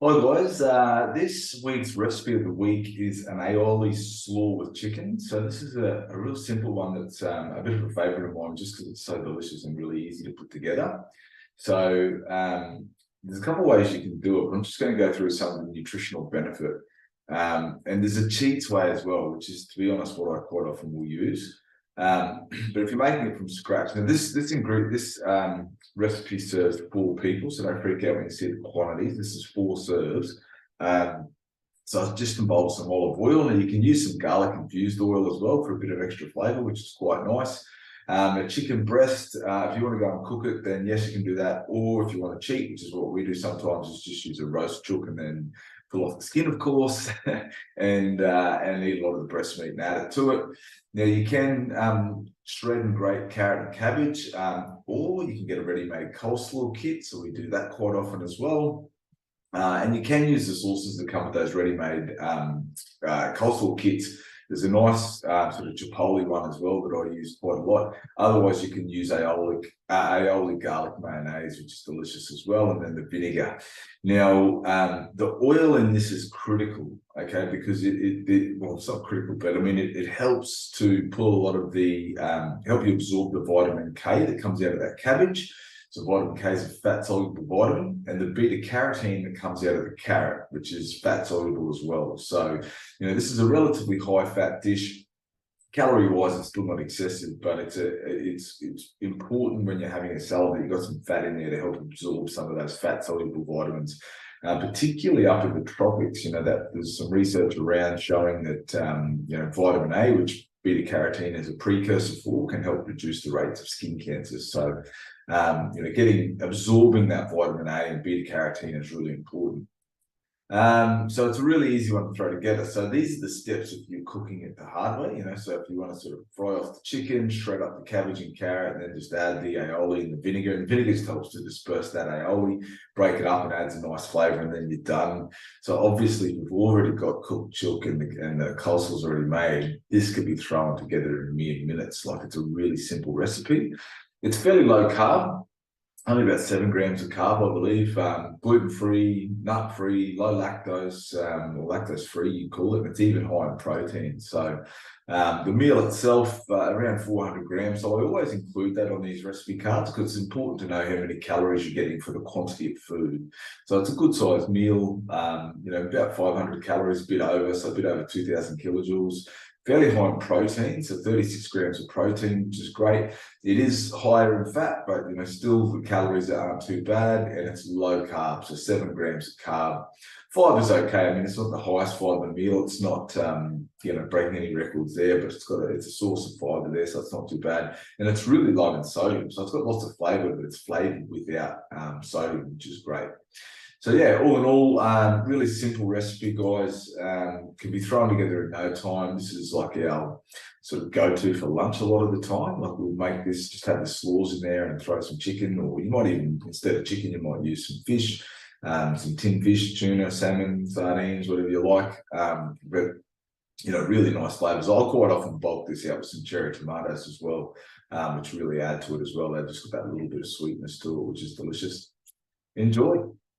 Hi guys, this week's recipe of the week is an aioli slaw with chicken. So this is a real simple one that's a bit of a favourite of mine just because it's so delicious and really easy to put together. So there's a couple of ways you can do it, but I'm just going to go through some of the nutritional benefit. And there's a cheats way as well, which is, to be honest, what I quite often will use. But if you're making it from scratch, now this recipe serves 4 people, so don't freak out when you see the quantities. This is 4 serves. So it just involves some olive oil. Now you can use some garlic infused oil as well for a bit of extra flavour, which is quite nice. A chicken breast, if you want to go and cook it, then yes, you can do that. Or if you want to cheat, which is what we do sometimes, is just use a roast chook and then pull off the skin, of course, and eat a lot of the breast meat and add it to it. Now you can shred and grate carrot and cabbage, or you can get a ready-made coleslaw kit. So we do that quite often as well. And you can use the sauces that come with those ready-made coleslaw kits. There's a nice sort of chipotle one as well that I use quite a lot. Otherwise, you can use aioli garlic mayonnaise, which is delicious as well, and then the vinegar. Now, the oil in this is critical, okay, because well, it's not critical, but I mean, it helps to pull a lot of the, help you absorb the vitamin K that comes out of that cabbage. So vitamin K is a fat-soluble vitamin, and the beta-carotene that comes out of the carrot, which is fat-soluble as well. So, this is a relatively high-fat dish. Calorie-wise, it's still not excessive, but it's important when you're having a salad that you've got some fat in there to help absorb some of those fat-soluble vitamins, particularly up in the tropics. That there's some research around showing that vitamin A, which beta-carotene is a precursor for, can help reduce the rates of skin cancers. So, absorbing that vitamin A and beta-carotene is really important. So it's a really easy one to throw together. So these are the steps if you're cooking it the hard way. So if you want to sort of fry off the chicken, shred up the cabbage and carrot, and then just add the aioli and the vinegar. And the vinegar just helps to disperse that aioli, break it up and adds a nice flavour, and then you're done. So obviously, if you've already got cooked chook and the coleslaw's already made, this could be thrown together in mere minutes. Like, it's a really simple recipe. It's fairly low carb, only about 7 grams of carb, I believe. Gluten-free, nut-free, low lactose, or lactose-free, you call it. It's even high in protein. So the meal itself, around 400 grams. So I always include that on these recipe cards because it's important to know how many calories you're getting for the quantity of food. So it's a good sized meal, about 500 calories, a bit over, so a bit over 2,000 kilojoules. Fairly high in protein, so 36 grams of protein, which is great. It is higher in fat, but still the calories aren't too bad, and it's low carb, so 7 grams of carb. Fibre is okay. I mean, it's not the highest fibre meal. It's not breaking any records there, but it's a source of fibre there, so it's not too bad. And it's really low in sodium, so it's got lots of flavour, but it's flavoured without sodium, which is great. So yeah, all in all, really simple recipe, guys. Can be thrown together in no time. This is like our sort of go-to for lunch a lot of the time. Like, we'll make this, just have the slaws in there and throw some chicken, or you might even, instead of chicken, you might use some fish, some tinned fish, tuna, salmon, sardines, whatever you like. But really nice flavors. I'll quite often bulk this out with some cherry tomatoes as well, which really add to it as well. They just got that little bit of sweetness to it, which is delicious. Enjoy.